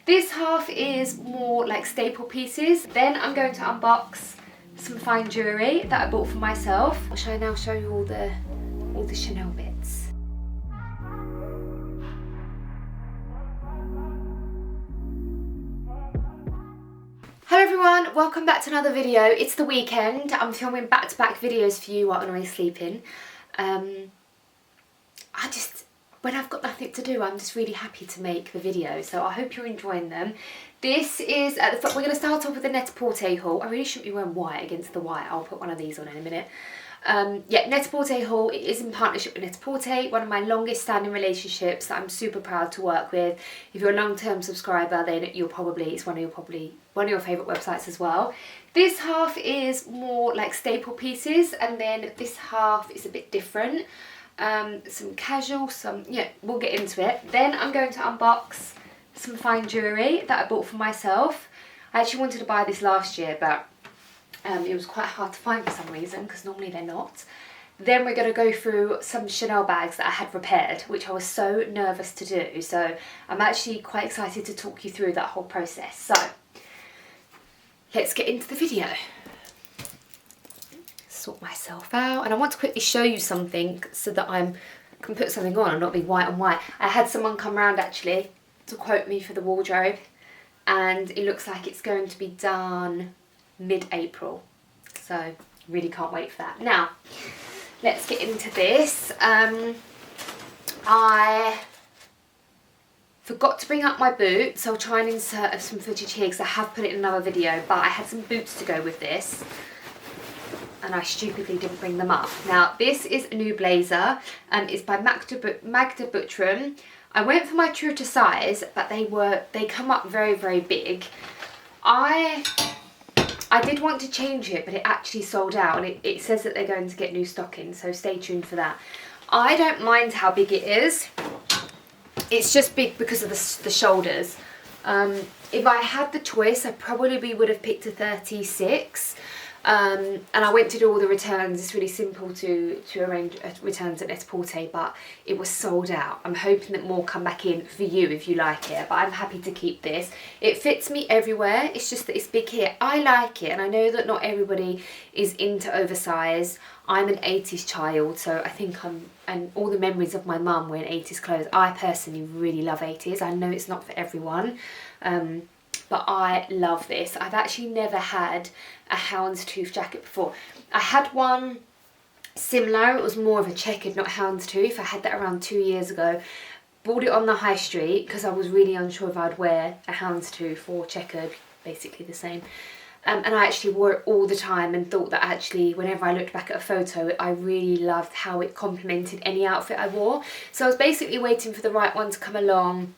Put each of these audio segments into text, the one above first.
This half is more like staple pieces. Then I'm going to unbox some fine jewellery that I bought for myself. Shall I now show you all the Chanel bits? Hello everyone, welcome back to another video. It's the weekend. I'm filming back-to-back videos for you while I'm always sleeping. When I've got nothing to do, I'm just really happy to make the video, so I hope you're enjoying them. This is, at the front, we're going to start off with the Net-a-Porter haul. I really shouldn't be wearing white against the white. I'll put one of these on in a minute. Yeah, Net-a-Porter haul. It is in partnership with Net-a-Porter, one of my longest standing relationships that I'm super proud to work with. If you're a long-term subscriber, then it's one of your favourite websites as well. This half is more like staple pieces, and then this half is a bit different. Some casual, we'll get into it. Then I'm going to unbox some fine jewellery that I bought for myself. I actually wanted to buy this last year, but it was quite hard to find for some reason, because normally they're not. Then we're going to go through some Chanel bags that I had repaired, which I was so nervous to do. So I'm actually quite excited to talk you through that whole process. So let's get into the video. Sort myself out, and I want to quickly show you something so that I can put something on and not be white on white. I had someone come round actually to quote me for the wardrobe, and it looks like it's going to be done mid-April, so really can't wait for that. Now let's get into this. I forgot to bring up my boots, so I'll try and insert some footage here because I have put it in another video, but I had some boots to go with this and I stupidly didn't bring them up. Now this is a new blazer, and it's by Magda Butrym. I went for my true to size, but they come up very, very big. I did want to change it, but it actually sold out, and it says that they're going to get new stock in, so stay tuned for that. I don't mind how big it is. It's just big because of the shoulders. If I had the choice, I probably would have picked a 36. And I went to do all the returns. It's really simple to arrange returns at Net-a-Porter, but it was sold out. I'm hoping that more come back in for you if you like it, but I'm happy to keep this. It fits me everywhere, it's just that it's big here. I like it, and I know that not everybody is into oversized. I'm an 80s child, so I think and all the memories of my mum wearing 80s clothes. I personally really love 80s. I know it's not for everyone. But I love this. I've actually never had a houndstooth jacket before. I had one similar. It was more of a checkered, not houndstooth. I had that around 2 years ago. Bought it on the high street because I was really unsure if I'd wear a houndstooth or checkered, basically the same. And I actually wore it all the time and thought that actually whenever I looked back at a photo, I really loved how it complemented any outfit I wore. So I was basically waiting for the right one to come along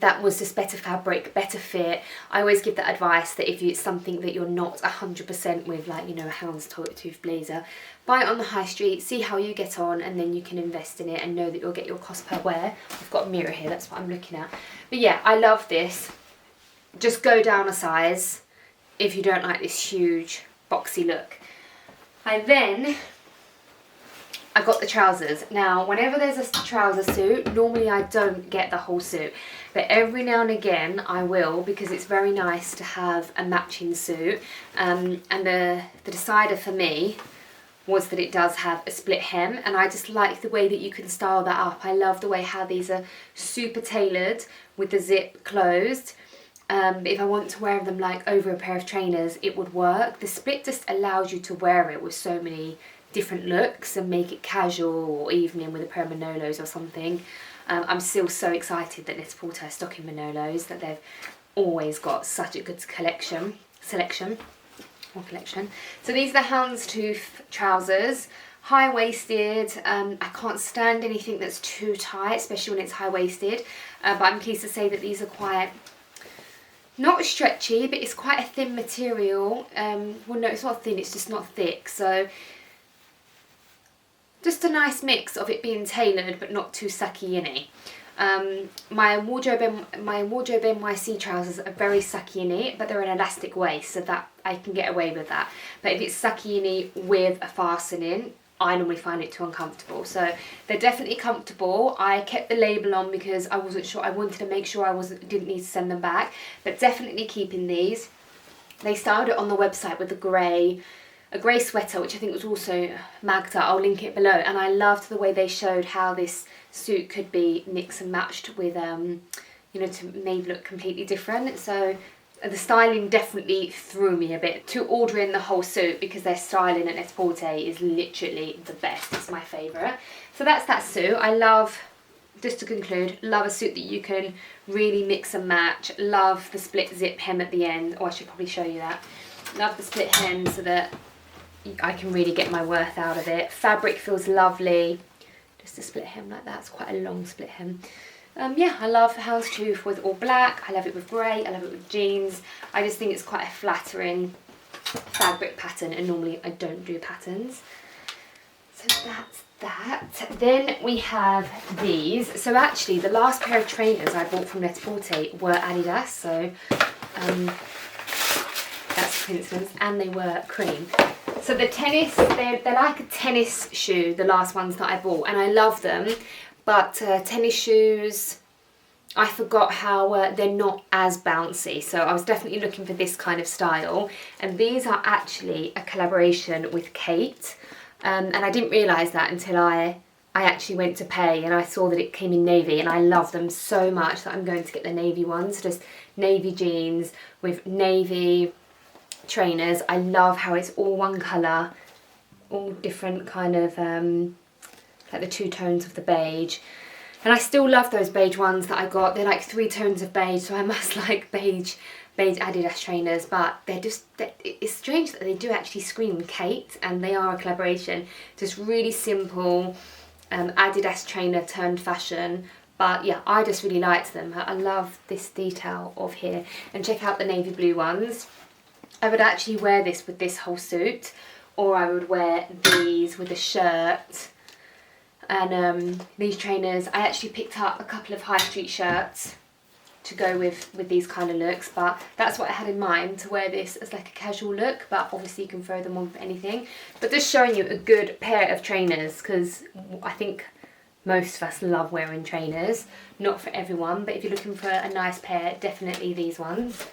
that was just better fabric, better fit. I always give that advice that if it's something that you're not 100% with, like, you know, a houndstooth blazer, buy it on the high street, see how you get on, and then you can invest in it and know that you'll get your cost per wear. I've got a mirror here, that's what I'm looking at. But yeah, I love this. Just go down a size if you don't like this huge boxy look. I got the trousers. Now, whenever there's a trouser suit, normally I don't get the whole suit, but every now and again I will, because it's very nice to have a matching suit. And the decider for me was that it does have a split hem, and I just like the way that you can style that up. I love the way how these are super tailored with the zip closed. If I want to wear them like over a pair of trainers, it would work. The split just allows you to wear it with so many different looks and make it casual or evening with a pair of Manolos or something. I'm still so excited that Net-a-Porter are stocking Manolos, that they've always got such a good selection. So these are the houndstooth trousers, high-waisted. I can't stand anything that's too tight, especially when it's high-waisted, but I'm pleased to say that these are quite, not stretchy, but it's quite a thin material. Well, no, it's not thin, it's just not thick, so just a nice mix of it being tailored but not too sucky-inny. My wardrobe NYC trousers are very sucky-inny, but they're an elastic waist, so that I can get away with that. But if it's sucky-inny with a fastening, I normally find it too uncomfortable. So they're definitely comfortable. I kept the label on because I wasn't sure. I wanted to make sure didn't need to send them back, but definitely keeping these. They styled it on the website with a grey sweater, which I think was also Magda. I'll link it below. And I loved the way they showed how this suit could be mixed and matched with, you know, to maybe look completely different. So the styling definitely threw me a bit to ordering the whole suit, because their styling at Net-a-Porter is literally the best. It's my favourite. So that's that suit. I love, just to conclude, love a suit that you can really mix and match. Love the split zip hem at the end. Oh, I should probably show you that. Love the split hem so that I can really get my worth out of it. Fabric feels lovely. Just a split hem like that. It's quite a long split hem. Yeah, I love houndstooth with all black. I love it with grey. I love it with jeans. I just think it's quite a flattering fabric pattern, and normally I don't do patterns. So that's that. Then we have these. So actually the last pair of trainers I bought from Net-a-Porter were Adidas. So that's a coincidence. And they were cream. So the tennis, they're like a tennis shoe, the last ones that I bought, and I love them. But tennis shoes, I forgot how they're not as bouncy. So I was definitely looking for this kind of style. And these are actually a collaboration with Kate. And I didn't realise that until I actually went to pay and I saw that it came in navy, and I love them so much that I'm going to get the navy ones. Just navy jeans with navy trainers. I love how it's all one colour, all different kind of like the two tones of the beige. And I still love those beige ones that I got. They're like 3 tones of beige, so I must like beige Adidas trainers. But it's strange that they do actually scream Kate, and they are a collaboration. Just really simple Adidas trainer turned fashion. But yeah, I just really liked them. I love this detail of here. And check out the navy blue ones. I would actually wear this with this whole suit, or I would wear these with a shirt. And these trainers, I actually picked up a couple of high street shirts to go with these kind of looks, but that's what I had in mind, to wear this as like a casual look, but obviously you can throw them on for anything. But just showing you a good pair of trainers, because I think most of us love wearing trainers. Not for everyone, but if you're looking for a nice pair, definitely these ones.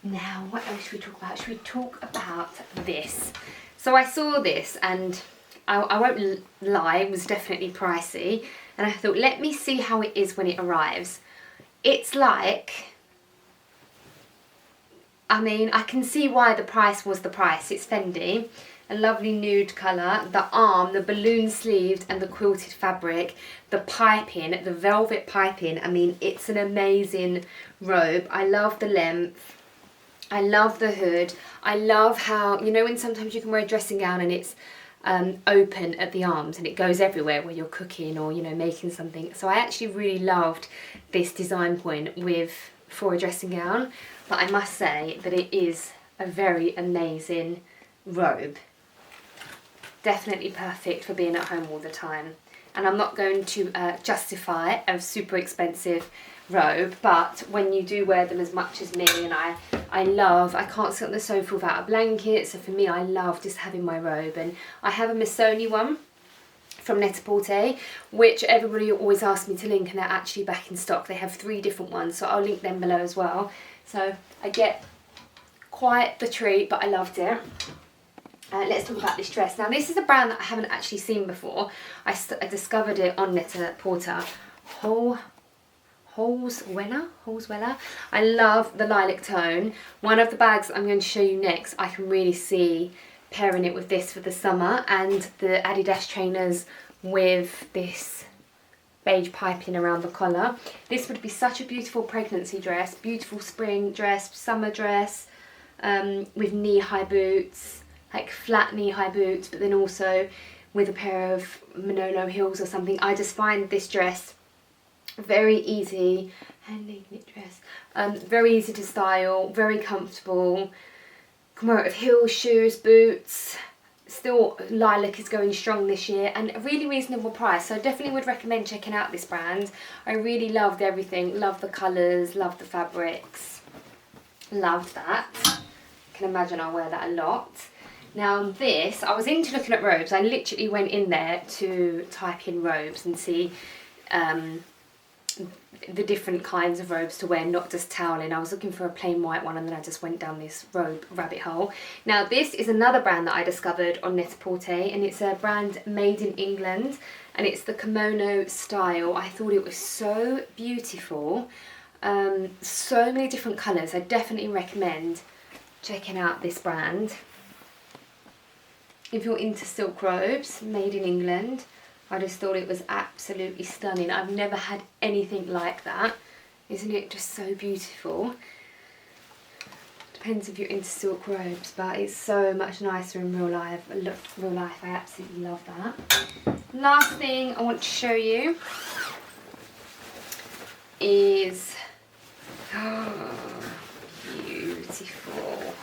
Now, what else should we talk about? Should we talk about this? So I saw this, and I won't lie, it was definitely pricey, and I thought, let me see how it is when it arrives. It's like, I mean, I can see why the price was the price. It's Fendi, a lovely nude colour, the arm, the balloon sleeved and the quilted fabric, the piping, the velvet piping. I mean, it's an amazing robe. I love the length. I love the hood. I love how, you know, when sometimes you can wear a dressing gown and it's open at the arms and it goes everywhere where you're cooking or, you know, making something. So I actually really loved this design point for a dressing gown, but I must say that it is a very amazing robe. Definitely perfect for being at home all the time. And I'm not going to justify a super expensive robe, but when you do wear them as much as me, and I can't sit on the sofa without a blanket, so for me I love just having my robe. And I have a Missoni one from Net-a-Porter, which everybody always asks me to link, and they're actually back in stock. They have 3 different ones, so I'll link them below as well. So I get quite the treat, but I loved it. Let's talk about this dress. Now this is a brand that I haven't actually seen before. I discovered it on Net-a-Porter. Holzweiler. I love the lilac tone. One of the bags I'm going to show you next, I can really see pairing it with this for the summer, and the Adidas trainers with this beige piping around the collar. This would be such a beautiful pregnancy dress, beautiful spring dress, summer dress, with knee-high boots, like flat knee-high boots, but then also with a pair of Manolo heels or something. I just find this dress very easy, handmade knit dress, very easy to style, very comfortable. Can wear it with heels, shoes, boots. Still, lilac is going strong this year, and a really reasonable price. So I definitely would recommend checking out this brand. I really loved everything. Loved the colours, loved the fabrics. Loved that. I can imagine I'll wear that a lot. Now this, I was into looking at robes. I literally went in there to type in robes and see the different kinds of robes to wear, not just toweling. I was looking for a plain white one, and then I just went down this robe rabbit hole. Now this is another brand that I discovered on Net-a-Porter, and it's a brand made in England, and it's the kimono style. I thought it was so beautiful, so many different colours. I definitely recommend checking out this brand if you're into silk robes made in England. I just thought it was absolutely stunning. I've never had anything like that. Isn't it just so beautiful? Depends if you're into silk robes, but it's so much nicer in real life. I absolutely love that. Last thing I want to show you is, oh, beautiful.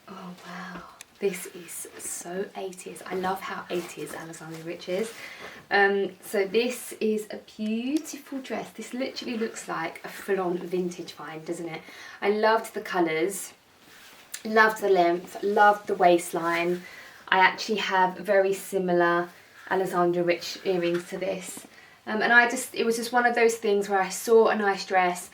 Oh wow. This is so 80s. I love how 80s Alexander Rich is. So this is a beautiful dress. This literally looks like a full-on vintage find, doesn't it? I loved the colours, loved the length, loved the waistline. I actually have very similar Alexander Rich earrings to this. And it was just one of those things where I saw a nice dress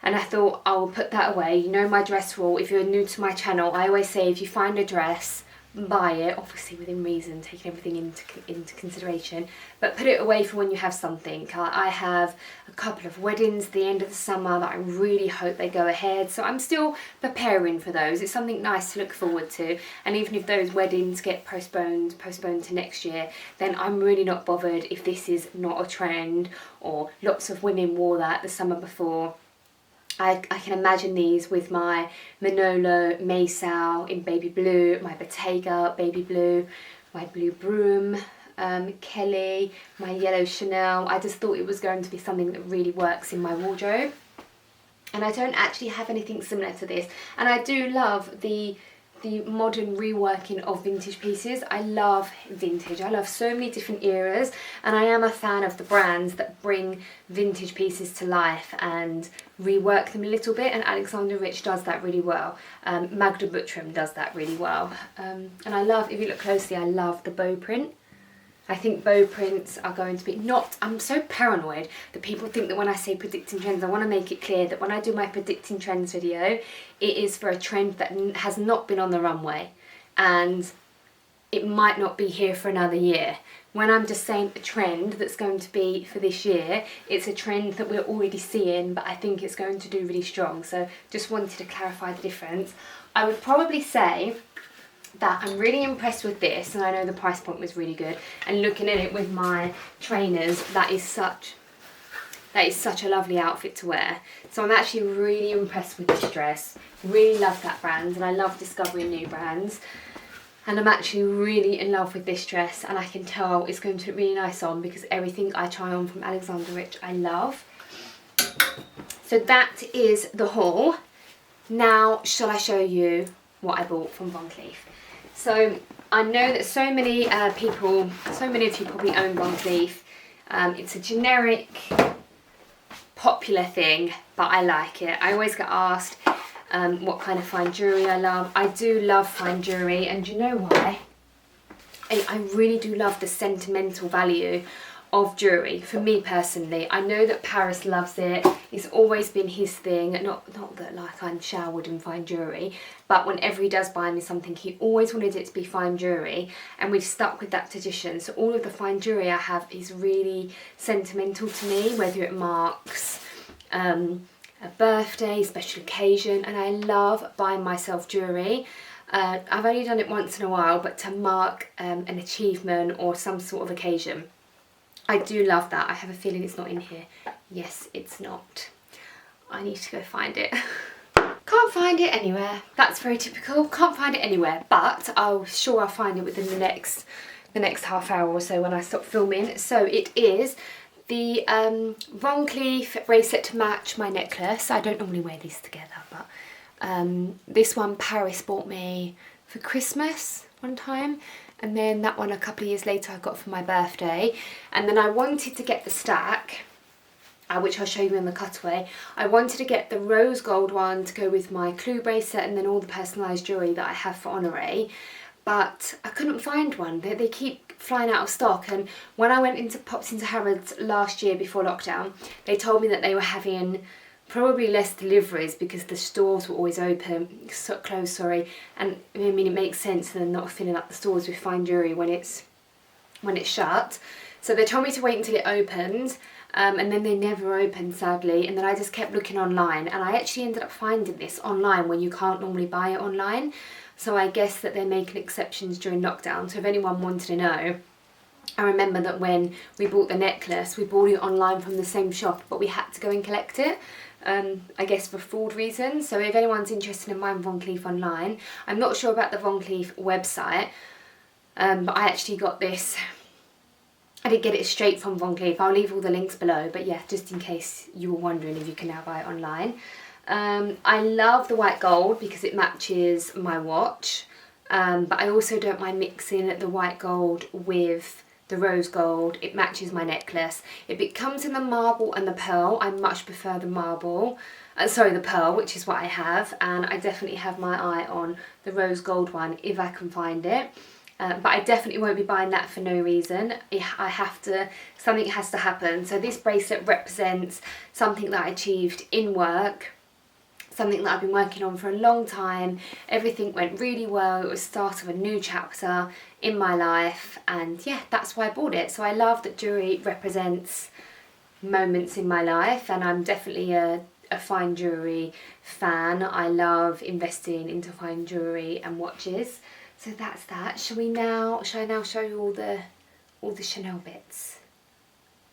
and I thought, I will put that away. You know my dress rule. If you're new to my channel, I always say if you find a dress, buy it, obviously within reason, taking everything into consideration, but put it away for when you have something. I have a couple of weddings at the end of the summer that I really hope they go ahead, so I'm still preparing for those. It's something nice to look forward to, and even if those weddings get postponed to next year, then I'm really not bothered if this is not a trend or lots of women wore that the summer before. I can imagine these with my Manolo Maysal in baby blue, my Bottega baby blue, my blue Broom, Kelly, my yellow Chanel. I just thought it was going to be something that really works in my wardrobe. And I don't actually have anything similar to this. And I do love the modern reworking of vintage pieces. I love vintage. I love so many different eras, and I am a fan of the brands that bring vintage pieces to life and rework them a little bit, and Alexander Rich does that really well. Magda Buttram does that really well. And I love, if you look closely, I love the bow print. I think bow prints are going to be I'm so paranoid that people think that when I say predicting trends, I want to make it clear that when I do my predicting trends video, it is for a trend that has not been on the runway, and it might not be here for another year. When I'm just saying a trend that's going to be for this year, it's a trend that we're already seeing, but I think it's going to do really strong. So just wanted to clarify the difference. I would probably say that I'm really impressed with this, and I know the price point was really good, and looking at it with my trainers, that is such a lovely outfit to wear. So I'm actually really impressed with this dress. Really love that brand, and I love discovering new brands, and I'm actually really in love with this dress, and I can tell it's going to look really nice on because everything I try on from Alexander Rich I love. So that is the haul. Now shall I show you what I bought from Van Cleef? So I know that so many of you probably own Van Cleef. It's a generic, popular thing, but I like it. I always get asked what kind of fine jewellery I love. I do love fine jewellery, and you know why? I really do love the sentimental value of jewellery, for me personally. I know that Paris loves it. It's always been his thing. Not that like I'm showered in fine jewellery, but whenever he does buy me something, he always wanted it to be fine jewellery, and we've stuck with that tradition. So all of the fine jewellery I have is really sentimental to me, whether it marks a birthday, special occasion, and I love buying myself jewellery. I've only done it once in a while, but to mark an achievement or some sort of occasion. I do love that. I have a feeling it's not in here. Yes, it's not. I need to go find it. Can't find it anywhere. That's very typical. Can't find it anywhere, but I'll find it within the next half hour or so when I stop filming. So it is the Van Cleef bracelet to match my necklace. I don't normally wear these together, but this one Paris bought me for Christmas one time, and then that one a couple of years later I got for my birthday. And then I wanted to get the stack. which I'll show you in the cutaway. I wanted to get the rose gold one to go with my clue bracelet and then all the personalised jewellery that I have for honorary, but I couldn't find one. They keep flying out of stock, and when I popped into Harrods last year before lockdown, they told me that they were having probably less deliveries because the stores were always closed, sorry, and I mean it makes sense they're not filling up the stores with fine jewellery when it's shut. So they told me to wait until it opened, and then they never opened, sadly, and then I just kept looking online, and I actually ended up finding this online when you can't normally buy it online. So I guess that they're making exceptions during lockdown. So if anyone wanted to know, I remember that when we bought the necklace, we bought it online from the same shop, but we had to go and collect it, I guess for fraud reasons. So if anyone's interested in buying Von Cleef online, I'm not sure about the Von Cleef website, but I actually got this. I did get it straight from Von Cleef. I'll leave all the links below, but yeah, just in case you were wondering if you can now buy it online. I love the white gold because it matches my watch, but I also don't mind mixing the white gold with the rose gold. It matches my necklace. If it comes in the marble and the pearl, I much prefer the marble. The pearl, which is what I have, and I definitely have my eye on the rose gold one if I can find it. But I definitely won't be buying that for no reason. Something has to happen. So this bracelet represents something that I achieved in work, something that I've been working on for a long time. Everything went really well. It was the start of a new chapter in my life, and yeah, that's why I bought it. So I love that jewellery represents moments in my life, and I'm definitely a fine jewellery fan. I love investing into fine jewellery and watches. So that's that. Shall I now show you all the Chanel bits?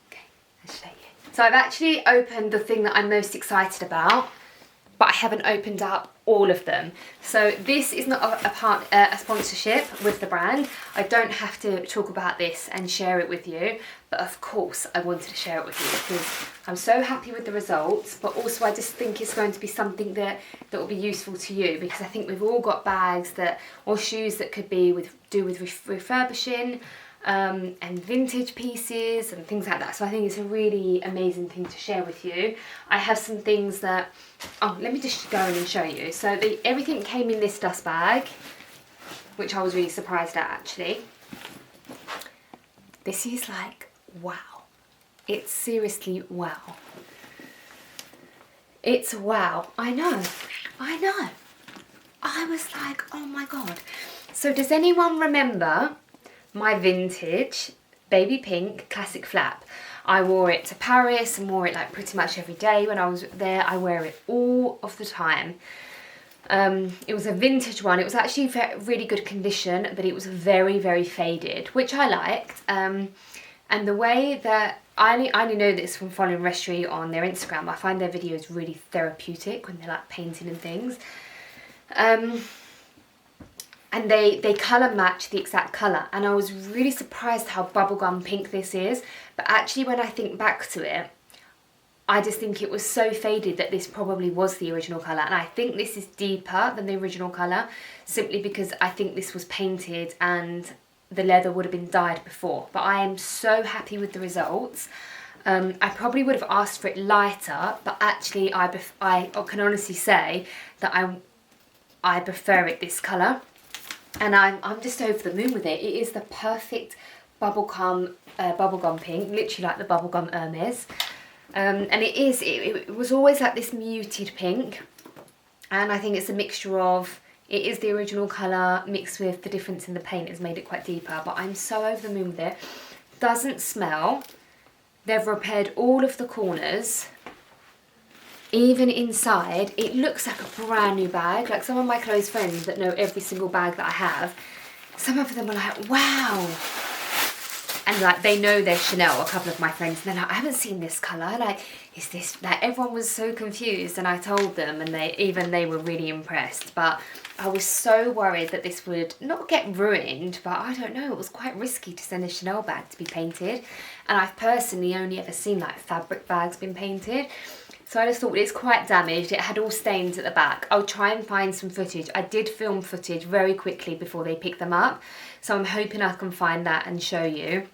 Okay, I'll show you. So I've actually opened the thing that I'm most excited about, but I haven't opened up all of them. So this is not a sponsorship with the brand. I don't have to talk about this and share it with you, but of course I wanted to share it with you because I'm so happy with the results, but also I just think it's going to be something that will be useful to you, because I think we've all got bags or shoes that could be with refurbishing, and vintage pieces and things like that. So I think it's a really amazing thing to share with you. I have some things that, let me just go in and show you. So everything came in this dust bag, which I was really surprised at actually. This is like, wow. It's seriously wow. It's wow. I know. I was like, oh my God. So does anyone remember my vintage baby pink classic flap? I wore it to Paris and wore it like pretty much every day when I was there. I wear it all of the time. It was a vintage one. It was actually really good condition, but it was very, very faded, which I liked. And the way that I only know this from following Restory on their Instagram. I find their videos really therapeutic when they're like painting and things. And they colour match the exact colour, and I was really surprised how bubblegum pink this is. But actually when I think back to it, I just think it was so faded that this probably was the original colour, and I think this is deeper than the original colour simply because I think this was painted and the leather would have been dyed before. But I am so happy with the results. I probably would have asked for it lighter, but actually I can honestly say that I prefer it this colour. And I'm just over the moon with it. It is the perfect bubblegum pink, literally like the bubblegum Hermes. And it was always like this muted pink. And I think it's a mixture of, it is the original colour mixed with the difference in the paint has made it quite deeper. But I'm so over the moon with it. Doesn't smell. They've repaired all of the corners. Even inside, it looks like a brand new bag. Like some of my close friends that know every single bag that I have, some of them are like, wow. And like they know they're Chanel, a couple of my friends, and they're like, I haven't seen this colour. Like, is this, like everyone was so confused, and I told them, and they were really impressed. But I was so worried that this would not get ruined, but I don't know, it was quite risky to send a Chanel bag to be painted. And I've personally only ever seen like fabric bags being painted. So I just thought it's quite damaged. It had all stains at the back. I'll try and find some footage. I did film footage very quickly before they picked them up. So I'm hoping I can find that and show you.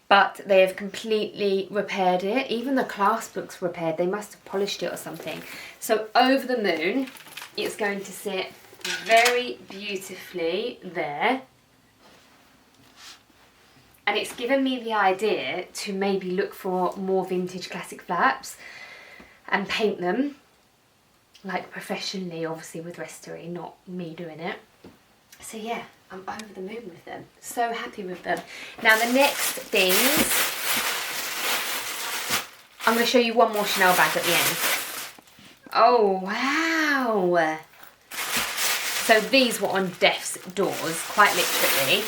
but they have completely repaired it. Even the clasp looks repaired. They must have polished it or something. So over the moon, it's going to sit very beautifully there. And it's given me the idea to maybe look for more vintage classic flaps and paint them, like professionally, obviously with Restory, not me doing it. So yeah, I'm over the moon with them. So happy with them. Now the next things, I'm going to show you one more Chanel bag at the end. Oh wow! So these were on death's doors, quite literally.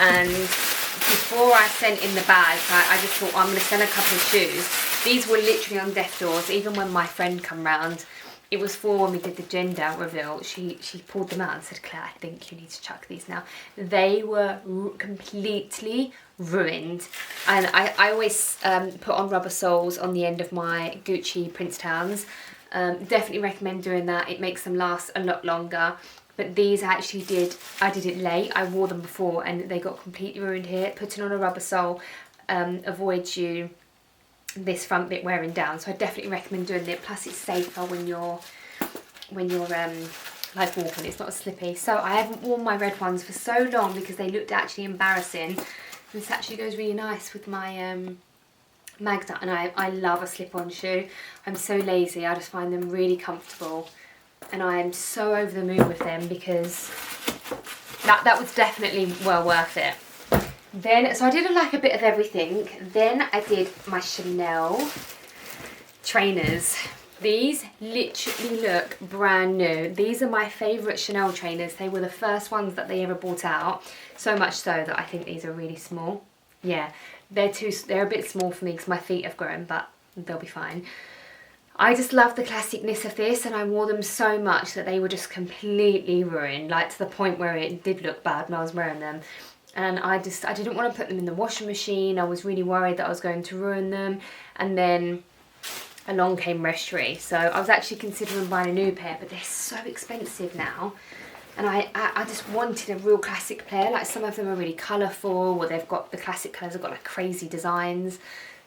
And before I sent in the bags, I just thought, I'm going to send a couple of shoes. These were literally on death's doors. Even when my friend come round, it was for when we did the gender reveal, she pulled them out and said, Claire, I think you need to chuck these now. They were completely ruined. And I always put on rubber soles on the end of my Gucci Princetowns. Definitely recommend doing that. It makes them last a lot longer. But these I did it late. I wore them before and they got completely ruined here. Putting on a rubber sole avoids you this front bit wearing down. So I definitely recommend doing it. Plus it's safer when you're like walking. It's not as slippy. So I haven't worn my red ones for so long because they looked actually embarrassing. This actually goes really nice with my Magda, and I love a slip-on shoe. I'm so lazy. I just find them really comfortable. And I am so over the moon with them because that was definitely well worth it. Then, so I did like a bit of everything. Then I did my Chanel trainers. These literally look brand new. These are my favourite Chanel trainers. They were the first ones that they ever brought out. So much so that I think these are really small. Yeah, they're a bit small for me because my feet have grown, but they'll be fine. I just love the classicness of this, and I wore them so much that they were just completely ruined, like to the point where it did look bad when I was wearing them. And I didn't want to put them in the washing machine. I was really worried that I was going to ruin them. And then along came Restory. So I was actually considering buying a new pair, but they're so expensive now. And I just wanted a real classic pair. Like some of them are really colourful, or they've got the classic colours, have got like crazy designs.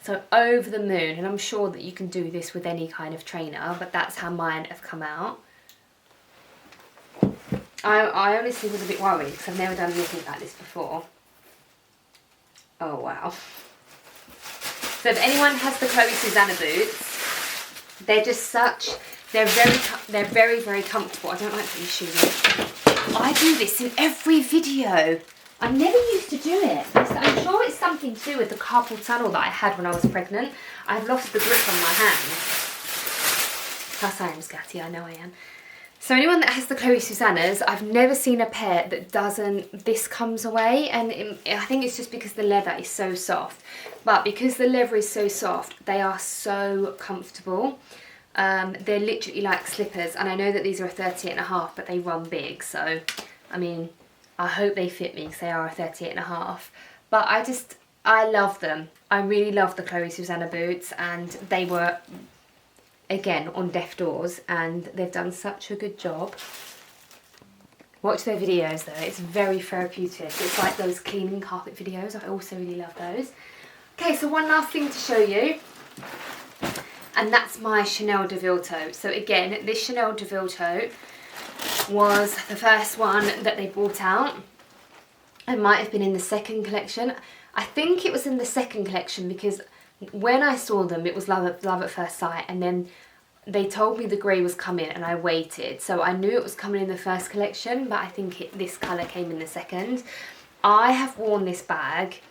So over the moon, and I'm sure that you can do this with any kind of trainer, but that's how mine have come out. I honestly was a bit worried because I've never done anything like this before. Oh wow. So if anyone has the Chloe Susanna boots, they're just they're very, very comfortable. I don't like these shoes. I do this in every video. I never used to do it. I'm sure it's something to do with the carpal tunnel that I had when I was pregnant. I've lost the grip on my hands. Plus I am scatty, I know I am. So anyone that has the Chloe Susannas, I've never seen a pair that doesn't, this comes away, and I think it's just because the leather is so soft. But because the leather is so soft, they are so comfortable. They're literally like slippers, and I know that these are a 38.5, but they run big, so I mean, I hope they fit me because they are a 38.5. But I love them. I really love the Chloe Susanna boots, and they were, again, on Deaf Doors, and they've done such a good job. Watch their videos though, it's very therapeutic. It's like those cleaning carpet videos, I also really love those. Okay, so one last thing to show you, and that's my Chanel de Ville tote. So again, this Chanel de Ville tote was the first one that they brought out. It might have been in the second collection. I think it was in the second collection because when I saw them, it was love at first sight, and then they told me the grey was coming and I waited. So I knew it was coming in the first collection, but I think this colour came in the second. I have worn this bag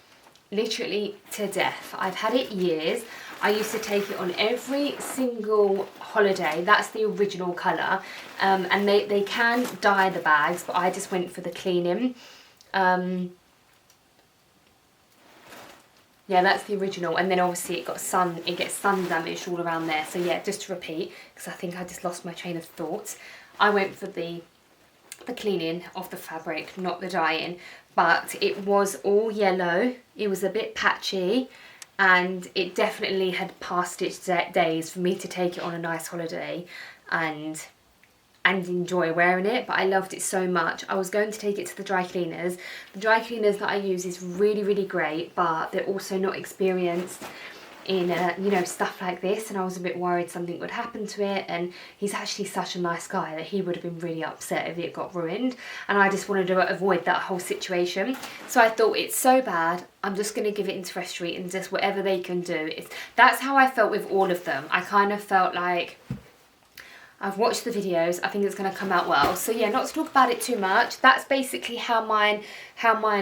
literally to death. I've had it years. I used to take it on every single holiday. That's the original colour. And they can dye the bags, but I just went for the cleaning. Yeah, that's the original, and then obviously it gets sun damage all around there. So yeah, just to repeat, because I think I just lost my train of thought. I went for the cleaning of the fabric, not the dyeing, but it was all yellow. It was a bit patchy, and it definitely had passed its days for me to take it on a nice holiday and and enjoy wearing it, but I loved it so much. I was going to take it to the dry cleaners. The dry cleaners that I use is really, really great, but they're also not experienced in you know, stuff like this, and I was a bit worried something would happen to it. And he's actually such a nice guy that he would have been really upset if it got ruined, and I just wanted to avoid that whole situation. So I thought, it's so bad, I'm just going to give it into Fresh Street and just whatever they can do. That's how I felt with all of them. I kind of felt like, I've watched the videos, I think it's going to come out well. So yeah, not to talk about it too much, that's basically how mine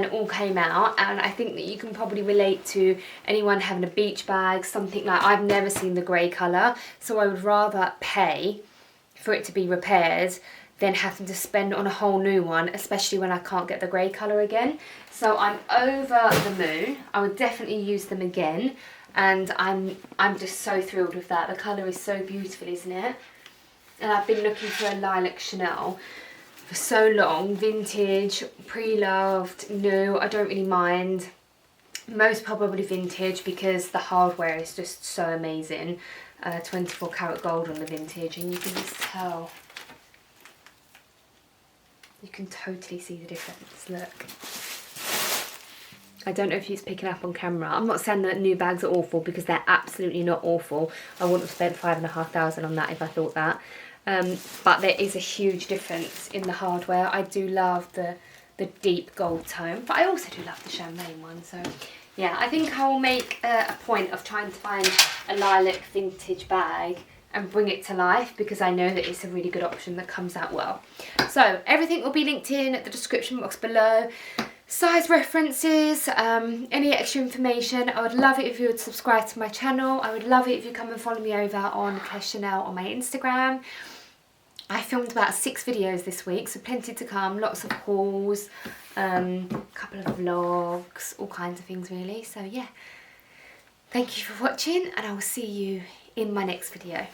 all came out. And I think that you can probably relate to anyone having a beach bag, something like, I've never seen the grey colour, so I would rather pay for it to be repaired than having to spend on a whole new one, especially when I can't get the grey colour again. So I'm over the moon. I would definitely use them again, and I'm just so thrilled with that. The colour is so beautiful, isn't it? And I've been looking for a lilac Chanel for so long. Vintage, pre-loved, new, I don't really mind. Most probably vintage because the hardware is just so amazing. 24 karat gold on the vintage, and you can just tell. You can totally see the difference, look. I don't know if he's picking up on camera. I'm not saying that new bags are awful, because they're absolutely not awful. I wouldn't have spent £5,500 on that if I thought that. But there is a huge difference in the hardware. I do love the deep gold tone, but I also do love the champagne one. So yeah, I think I will make a point of trying to find a lilac vintage bag and bring it to life, because I know that it's a really good option that comes out well. So everything will be linked in the description box below. Size references, any extra information. I would love it if you would subscribe to my channel. I would love it if you come and follow me over on CHANELLE on my Instagram. I filmed about 6 videos this week, so plenty to come. Lots of hauls, a couple of vlogs, all kinds of things really. So yeah, thank you for watching, and I will see you in my next video.